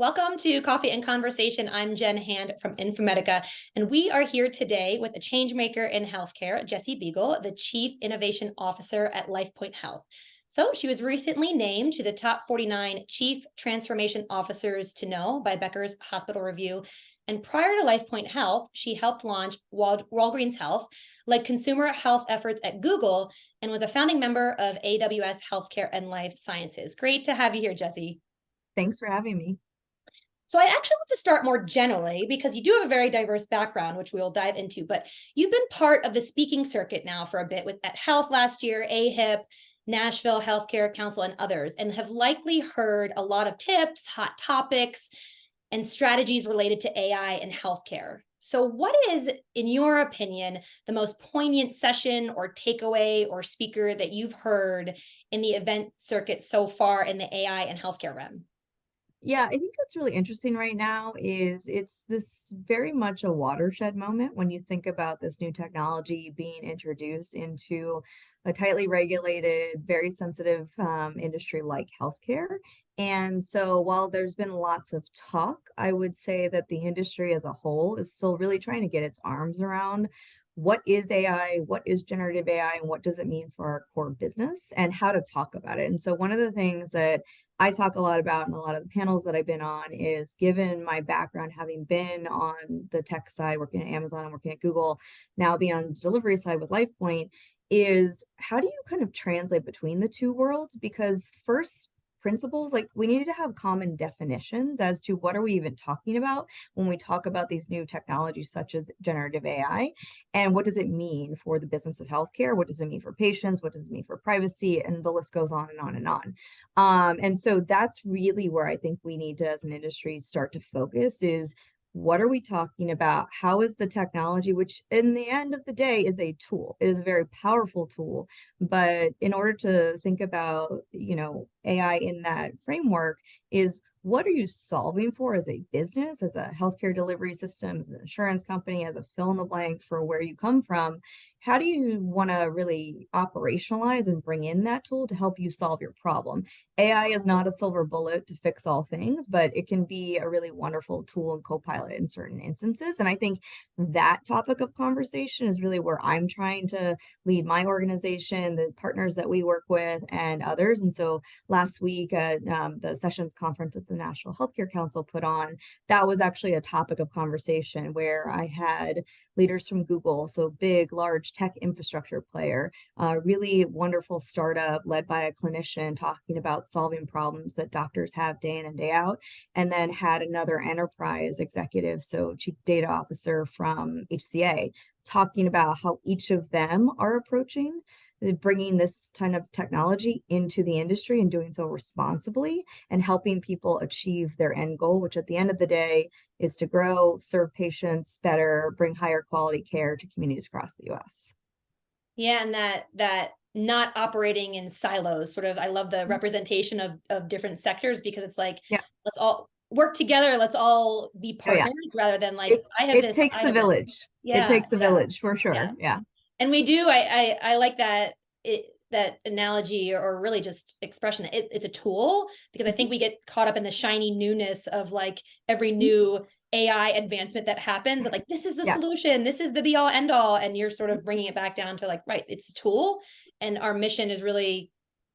Welcome to Coffee and Conversation. I'm Jen Hand from Informatica, and we are here today with a changemaker in healthcare, Jessie Beegle, the Chief Innovation Officer at Lifepoint Health. So she was recently named to the top 49 Chief Transformation Officers to Know by Becker's Hospital Review. And prior to Lifepoint Health, she helped launch Walgreens Health, led consumer health efforts at Google, and was a founding member of AWS Healthcare and Life Sciences. Great to have you here, Jessie. Thanks for having me. So I actually want to start more generally because you do have a very diverse background, which we'll dive into, but you've been part of the speaking circuit now for a bit with at Health last year, AHIP, Nashville Healthcare Council, and others, and have likely heard a lot of tips, hot topics, and strategies related to AI and healthcare. So what is, in your opinion, the most poignant session or takeaway or speaker that you've heard in the event circuit so far in the AI and healthcare realm? Yeah, I think what's really interesting right now is it's this very much a watershed moment when you think about this new technology being introduced into a tightly regulated, very sensitive industry like healthcare. And so while there's been lots of talk, I would say that the industry as a whole is still really trying to get its arms around what is AI, what is generative AI, and what does it mean for our core business, and how to talk about it. And so one of the things that I talk a lot about in a lot of the panels that I've been on is, given my background, having been on the tech side, working at Amazon and working at Google, now being on the delivery side with LifePoint, is how do you kind of translate between the two worlds? Because first principles, like we needed to have common definitions as to what are we even talking about when we talk about these new technologies such as generative AI, and what does it mean for the business of healthcare? What does it mean for patients? What does it mean for privacy? And the list goes on and on and on. And so that's really where I think we need to, as an industry, start to focus is what are we talking about? How is the technology, which in the end of the day is a tool, it is a very powerful tool. But in order to think about, AI in that framework is what are you solving for as a business, as a healthcare delivery system, as an insurance company, as a fill in the blank for where you come from? How do you want to really operationalize and bring in that tool to help you solve your problem? AI is not a silver bullet to fix all things, but it can be a really wonderful tool and co-pilot in certain instances. And I think that topic of conversation is really where I'm trying to lead my organization, the partners that we work with, and others. And so last week at the Sessions Conference at the Nashville Healthcare Council put on, that was actually a topic of conversation where I had leaders from Google, so big, large tech infrastructure player, really wonderful startup led by a clinician talking about solving problems that doctors have day in and day out, and then had another enterprise executive, so chief data officer from HCA, talking about how each of them are approaching bringing this kind of technology into the industry and doing so responsibly and helping people achieve their end goal, which at the end of the day is to grow, serve patients better, bring higher quality care to communities across the US. Yeah, and that not operating in silos, sort of, I love the representation of different sectors because it's like, Yeah. let's all work together, let's all be Oh yeah. partners rather than like, It, I have it this, takes I the have this. village. It Yeah, takes a yeah, village for yeah. sure. Yeah. And we do, I like that analogy or really just expression. It's a tool because I think we get caught up in the shiny newness of like every new AI advancement that happens, and like this is the Yeah. solution, this is the be all end all, and you're sort of bringing it back down to like, right, it's a tool, and our mission is really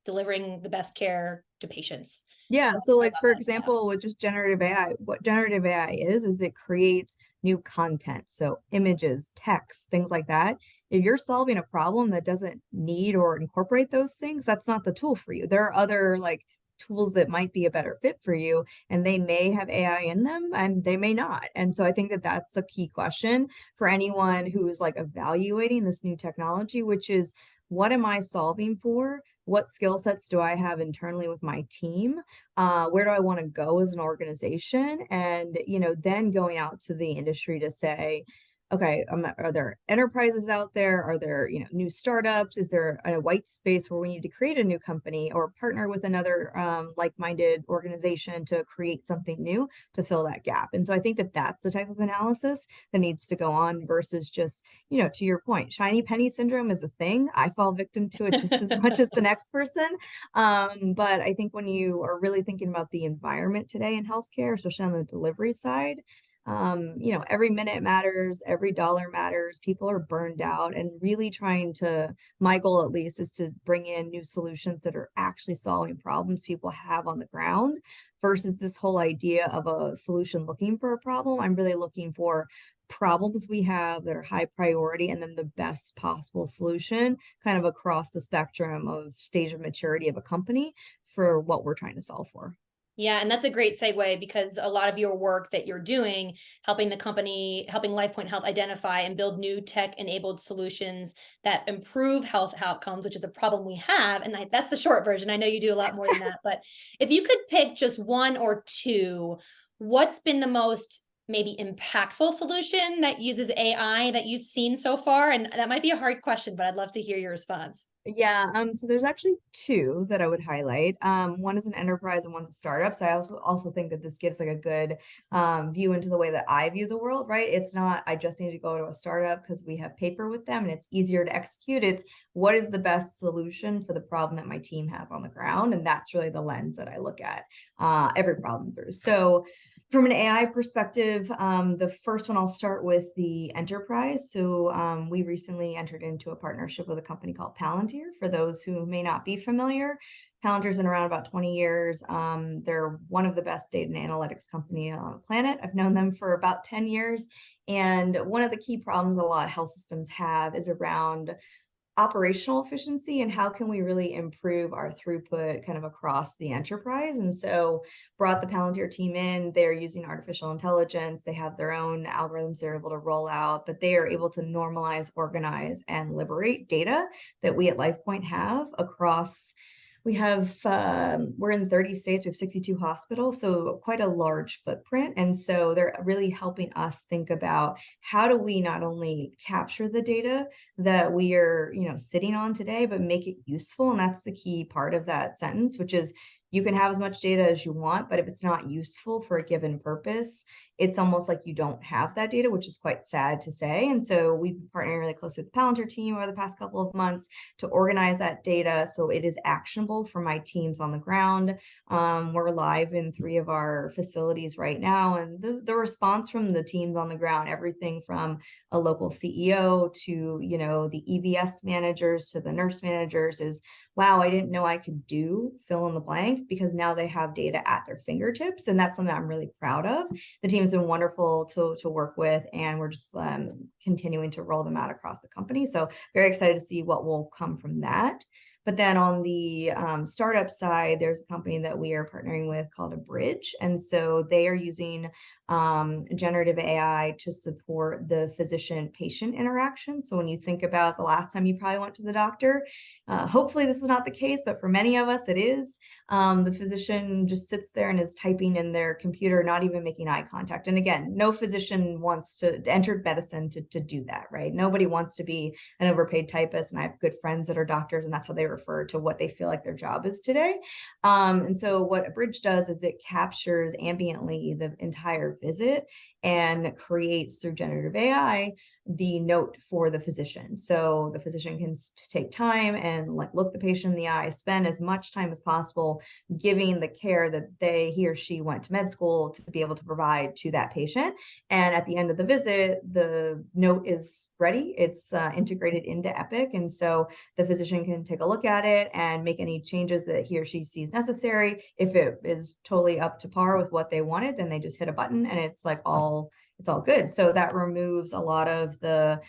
delivering the best care to patients. Yeah, So so I like love for that. Yeah. example, with just generative AI, what generative AI is it creates new content. So images, text, things like that. If you're solving a problem that doesn't need or incorporate those things, that's not the tool for you. There are other like tools that might be a better fit for you, and they may have AI in them and they may not. And so I think that that's the key question for anyone who's like evaluating this new technology, which is what am I solving for? What skill sets do I have internally with my team? Where do I want to go as an organization? And, then going out to the industry to say, okay, are there enterprises out there? Are there, new startups? Is there a white space where we need to create a new company or partner with another like-minded organization to create something new to fill that gap? And so I think that that's the type of analysis that needs to go on versus just, to your point, shiny penny syndrome is a thing. I fall victim to it just as much as the next person. But I think when you are really thinking about the environment today in healthcare, especially on the delivery side, every minute matters, every dollar matters. People are burned out, and really trying to, my goal at least, is to bring in new solutions that are actually solving problems people have on the ground versus this whole idea of a solution looking for a problem. I'm really looking for problems we have that are high priority and then the best possible solution kind of across the spectrum of stage of maturity of a company for what we're trying to solve for. Yeah, and that's a great segue because a lot of your work that you're doing, helping the company, helping Lifepoint Health identify and build new tech-enabled solutions that improve health outcomes, which is a problem we have. And that's the short version. I know you do a lot more than that, but if you could pick just one or two, what's been the most maybe impactful solution that uses AI that you've seen so far? And that might be a hard question, but I'd love to hear your response. Yeah, so there's actually two that I would highlight. One is an enterprise and one's a startup. So I also think that this gives like a good view into the way that I view the world, right? It's not I just need to go to a startup because we have paper with them and it's easier to execute. It's what is the best solution for the problem that my team has on the ground, and that's really the lens that I look at every problem through. So from an AI perspective, the first one I'll start with the enterprise. So we recently entered into a partnership with a company called Palantir. For those who may not be familiar, Palantir's been around about 20 years. They're one of the best data and analytics company on the planet. I've known them for about 10 years. And one of the key problems a lot of health systems have is around operational efficiency and how can we really improve our throughput kind of across the enterprise. And so brought the Palantir team in. They're using artificial intelligence. They have their own algorithms they're able to roll out, but they are able to normalize, organize, and liberate data that we at Lifepoint have across. We're in 30 states, we have 62 hospitals, so quite a large footprint. And so they're really helping us think about how do we not only capture the data that we are, sitting on today, but make it useful. And that's the key part of that sentence, which is you can have as much data as you want, but if it's not useful for a given purpose, it's almost like you don't have that data, which is quite sad to say. And so we've been partnering really closely with the Palantir team over the past couple of months to organize that data so it is actionable for my teams on the ground. We're live in 3 of our facilities right now, and the response from the teams on the ground, everything from a local CEO to, the EVS managers to the nurse managers is, wow, I didn't know I could do fill in the blank because now they have data at their fingertips. And that's something that I'm really proud of. The team's been wonderful to work with, and we're just continuing to roll them out across the company. So very excited to see what will come from that. But then on the startup side, there's a company that we are partnering with called A Bridge. And so they are using generative AI to support the physician-patient interaction. So when you think about the last time you probably went to the doctor, hopefully this is not the case, but for many of us it is. The physician just sits there and is typing in their computer, not even making eye contact. And again, no physician wants to enter medicine to do that, right? Nobody wants to be an overpaid typist. And I have good friends that are doctors, and that's how they refer to what they feel like their job is today. And so what a bridge does is it captures ambiently the entire visit and creates through generative AI the note for the physician. So the physician can take time and look the patient in the eye, spend as much time as possible giving the care that he or she went to med school to be able to provide to that patient. And at the end of the visit, the note is ready. It's integrated into Epic. And so the physician can take a look at it and make any changes that he or she sees necessary. If it is totally up to par with what they wanted, then they just hit a button and it's all good. So that removes a lot of the,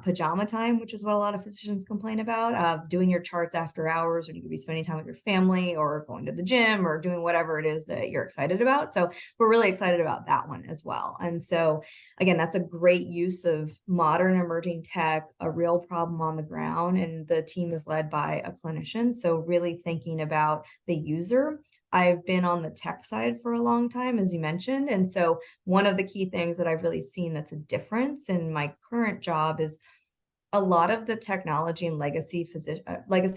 pajama time, which is what a lot of physicians complain about, doing your charts after hours, or you could be spending time with your family or going to the gym or doing whatever it is that you're excited about. So we're really excited about that one as well. And so again, that's a great use of modern emerging tech, a real problem on the ground, and the team is led by a clinician. So really thinking about the user I've been on the tech side for a long time, as you mentioned. And so one of the key things that I've really seen that's a difference in my current job is a lot of the technology and legacy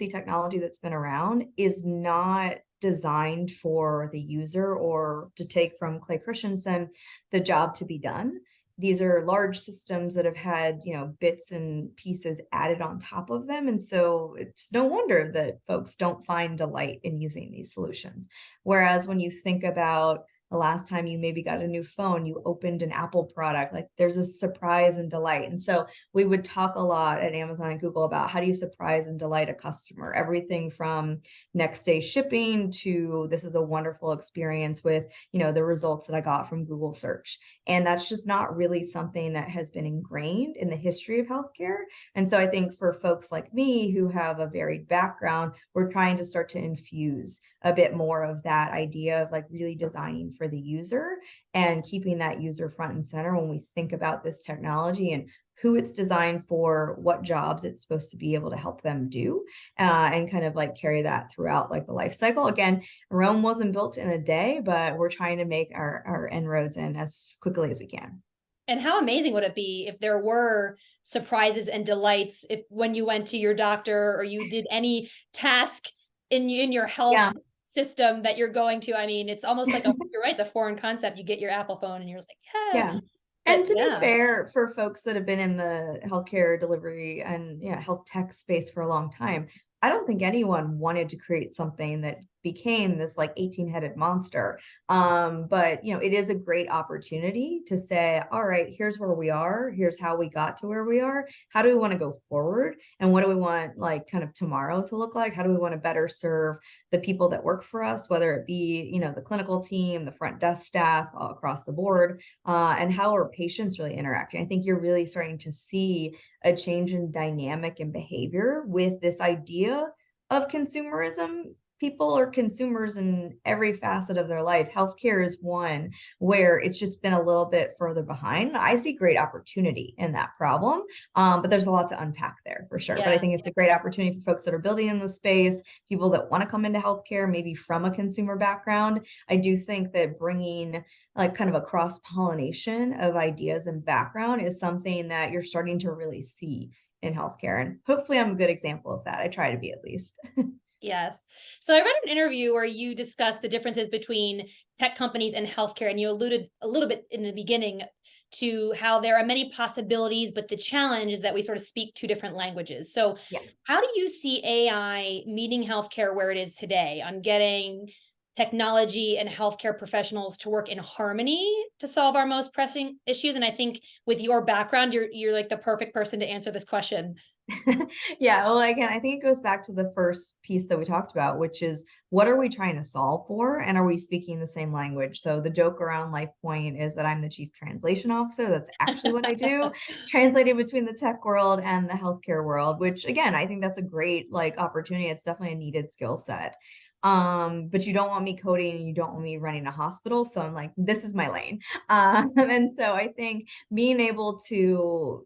technology that's been around is not designed for the user or to take from Clay Christensen the job to be done. These are large systems that have had, bits and pieces added on top of them. And so it's no wonder that folks don't find delight in using these solutions. Whereas when you think about the last time you maybe got a new phone, you opened an Apple product, like there's a surprise and delight. And so we would talk a lot at Amazon and Google about how do you surprise and delight a customer, everything from next day shipping to this is a wonderful experience with, the results that I got from Google search. And that's just not really something that has been ingrained in the history of healthcare. And so I think for folks like me who have a varied background, we're trying to start to infuse a bit more of that idea of like really designing for the user and keeping that user front and center when we think about this technology and who it's designed for, what jobs it's supposed to be able to help them do, and kind of like carry that throughout like the life cycle. Again, Rome wasn't built in a day, but we're trying to make our inroads in as quickly as we can. And how amazing would it be if there were surprises and delights if when you went to your doctor or you did any task in your health system that you're going to? I mean, it's almost like you're right, it's a foreign concept. You get your Apple phone and you're just like, yeah. And to be fair, for folks that have been in the healthcare delivery and health tech space for a long time, I don't think anyone wanted to create something that became this like 18-headed monster. But it is a great opportunity to say, all right, here's where we are. Here's how we got to where we are. How do we want to go forward? And what do we want like kind of tomorrow to look like? How do we want to better serve the people that work for us, whether it be, the clinical team, the front desk staff across the board, and how are patients really interacting? I think you're really starting to see a change in dynamic and behavior with this idea of consumerism. People are consumers in every facet of their life. Healthcare is one where it's just been a little bit further behind. I see great opportunity in that problem, but there's a lot to unpack there for sure. But I think it's a great opportunity for folks that are building in the space, people that want to come into healthcare, maybe from a consumer background. I do think that bringing like kind of a cross-pollination of ideas and background is something that you're starting to really see in healthcare. And hopefully I'm a good example of that. I try to be at least. Yes. So I read an interview where you discussed the differences between tech companies and healthcare, and you alluded a little bit in the beginning to how there are many possibilities, but the challenge is that we sort of speak two different languages. So how do you see AI meeting healthcare where it is today on getting technology and healthcare professionals to work in harmony to solve our most pressing issues? And I think with your background, you're like the perfect person to answer this question. Well, again, I think it goes back to the first piece that we talked about, which is what are we trying to solve for? And are we speaking the same language? So the joke around Lifepoint is that I'm the chief translation officer. That's actually what I do, translating between the tech world and the healthcare world, which again, I think that's a great like opportunity. It's definitely a needed skill set. But you don't want me coding and you don't want me running a hospital. So I'm like, this is my lane. And so I think being able to,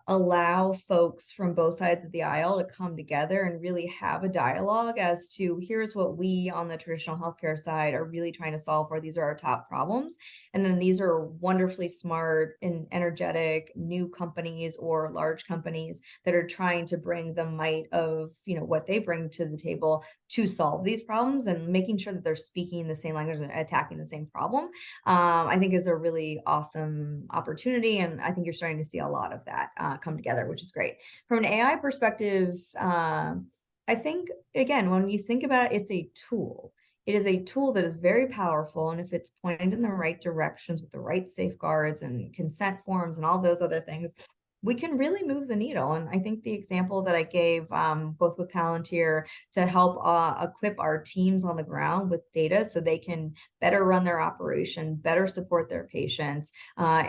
allow folks from both sides of the aisle to come together and really have a dialogue as to here's what we on the traditional healthcare side are really trying to solve for. These are our top problems. And then these are wonderfully smart and energetic new companies or large companies that are trying to bring the might of, what they bring to the table to solve these problems and making sure that they're speaking the same language and attacking the same problem, I think is a really awesome opportunity. And I think you're starting to see a lot of that come together, which is great. From an AI perspective, I think, again, when you think about it, it's a tool. It is a tool that is very powerful. And if it's pointed in the right directions with the right safeguards and consent forms and all those other things, we can really move the needle. And I think the example that I gave both with Palantir to help equip our teams on the ground with data so they can better run their operation, better support their patients,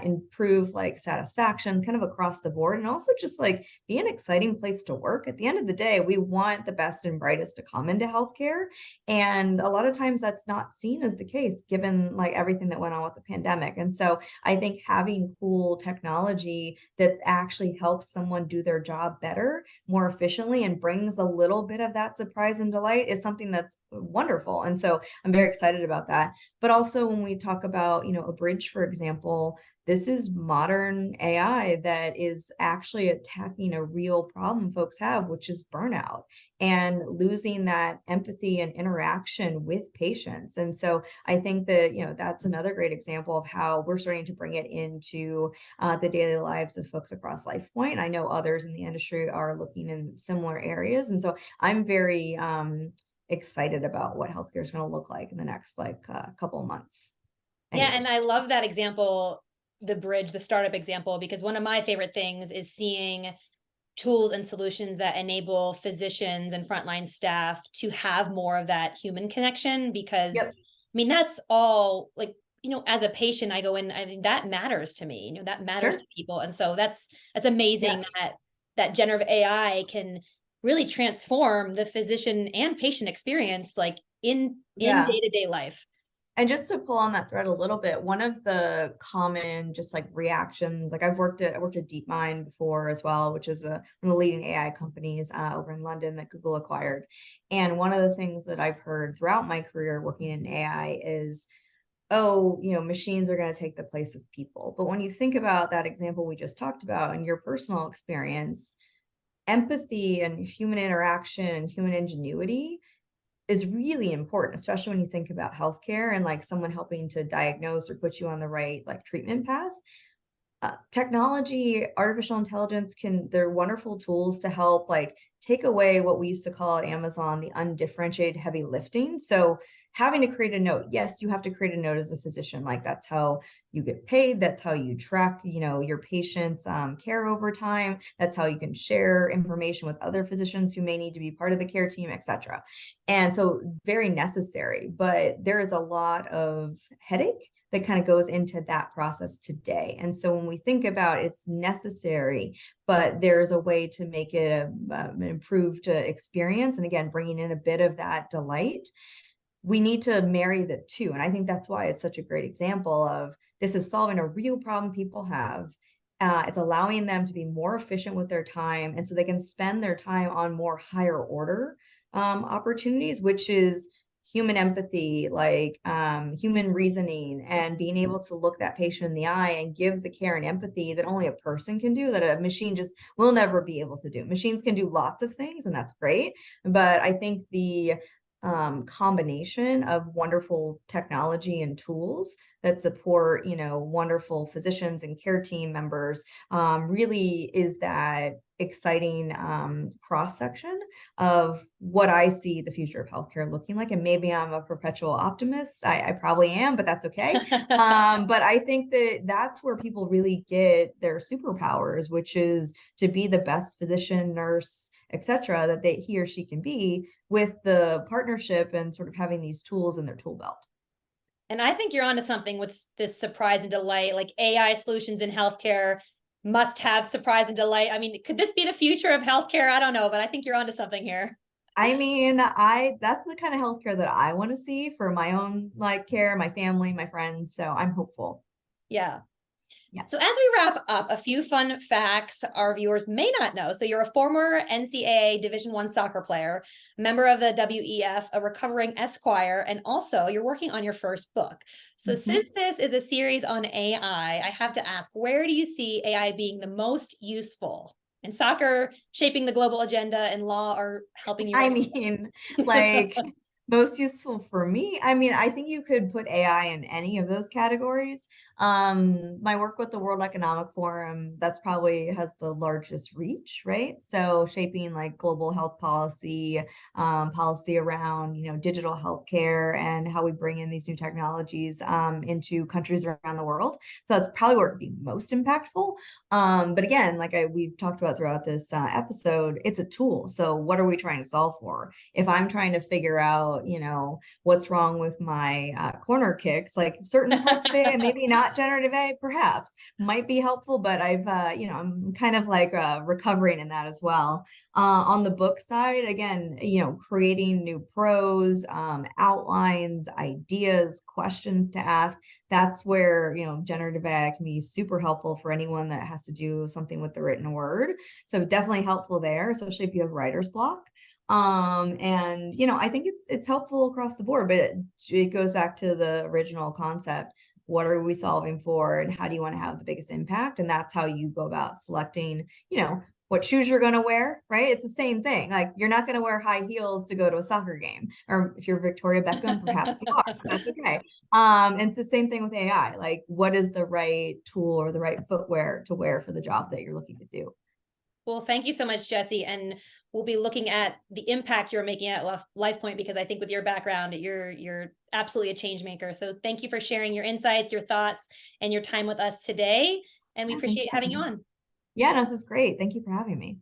improve like satisfaction kind of across the board, and also just like be an exciting place to work. At the end of the day, we want the best and brightest to come into healthcare. And a lot of times that's not seen as the case given like everything that went on with the pandemic. And so I think having cool technology that actually helps someone do their job better, more efficiently, and brings a little bit of that surprise and delight is something that's wonderful. And so I'm very excited about that. But also when we talk about, a bridge, for example, this is modern AI that is actually attacking a real problem folks have, which is burnout and losing that empathy and interaction with patients. And so I think that, that's another great example of how we're starting to bring it into the daily lives of folks across Lifepoint. I know others in the industry are looking in similar areas. And so I'm very excited about what healthcare is going to look like in the next couple of months. Yeah, and I love that example, the bridge, the startup example, because one of my favorite things is seeing tools and solutions that enable physicians and frontline staff to have more of that human connection. Because Yep. That's all, like, as a patient, I go in, that matters to me, that matters to people. And so that's amazing that generative AI can really transform the physician and patient experience, like in day-to-day life. And just to pull on that thread a little bit, one of the common just like reactions, like I worked at DeepMind before as well, which is one of the leading AI companies over in London that Google acquired. And one of the things that I've heard throughout my career working in AI is, oh, machines are going to take the place of people. But when you think about that example we just talked about and your personal experience, empathy and human interaction and human ingenuity is really important, especially when you think about healthcare and like someone helping to diagnose or put you on the right like treatment path. Technology, artificial intelligence they're wonderful tools to help like take away what we used to call at Amazon the undifferentiated heavy lifting. So having to create a note, yes, you have to create a note as a physician. Like that's how you get paid. That's how you track, your patient's care over time. That's how you can share information with other physicians who may need to be part of the care team, etc. And so very necessary, but there is a lot of headache that kind of goes into that process today. And so when we think about it's necessary, but there's a way to make it an improved experience, and again, bringing in a bit of that delight, we need to marry the two. And I think that's why it's such a great example of this is solving a real problem people have. It's allowing them to be more efficient with their time. And so they can spend their time on more higher order opportunities, which is human empathy, like human reasoning, and being able to look that patient in the eye and give the care and empathy that only a person can do, that a machine just will never be able to do. Machines can do lots of things, and that's great. But I think the combination of wonderful technology and tools that support, wonderful physicians and care team members really is that exciting cross section of what I see the future of healthcare looking like. And maybe I'm a perpetual optimist. I probably am, but that's okay. But I think that that's where people really get their superpowers, which is to be the best physician, nurse, etc., that he or she can be, with the partnership and sort of having these tools in their tool belt. And I think you're onto something with this surprise and delight, like AI solutions in healthcare must have surprise and delight. Could this be the future of healthcare? I don't know, but I think you're onto something here. That's the kind of healthcare that I want to see for my own care, my family, my friends. So I'm hopeful. Yeah. So as we wrap up, a few fun facts our viewers may not know. So you're a former NCAA Division I soccer player, a member of the WEF, a recovering Esquire, and also you're working on your first book. So since this is a series on AI, I have to ask, where do you see AI being the most useful? And soccer, shaping the global agenda, and law are helping you. Most useful for me. I think you could put AI in any of those categories. My work with the World Economic Forum, that's probably has the largest reach, right? So shaping global health policy, policy around, digital healthcare and how we bring in these new technologies into countries around the world. So that's probably where it'd be most impactful. But again, we've talked about throughout this episode, it's a tool. So what are we trying to solve for? If I'm trying to figure out, about, what's wrong with my corner kicks, like certain parts of AI, maybe not generative AI, perhaps might be helpful, but I'm kind of like recovering in that as well. On the book side, again, creating new prose, outlines, ideas, questions to ask. That's where, generative AI can be super helpful for anyone that has to do something with the written word. So definitely helpful there, especially if you have writer's block. And I think it's helpful across the board, but it goes back to the original concept. What are we solving for, and how do you want to have the biggest impact? And that's how you go about selecting, what shoes you're going to wear, right? It's the same thing. Like, you're not going to wear high heels to go to a soccer game, or if you're Victoria Beckham, perhaps you are. That's okay. And it's the same thing with AI. Like, what is the right tool or the right footwear to wear for the job that you're looking to do? Well, thank you so much, Jessie. And we'll be looking at the impact you're making at Lifepoint, because I think with your background, you're absolutely a change maker. So thank you for sharing your insights, your thoughts, and your time with us today. And we appreciate having you on. Yeah, no, this is great. Thank you for having me.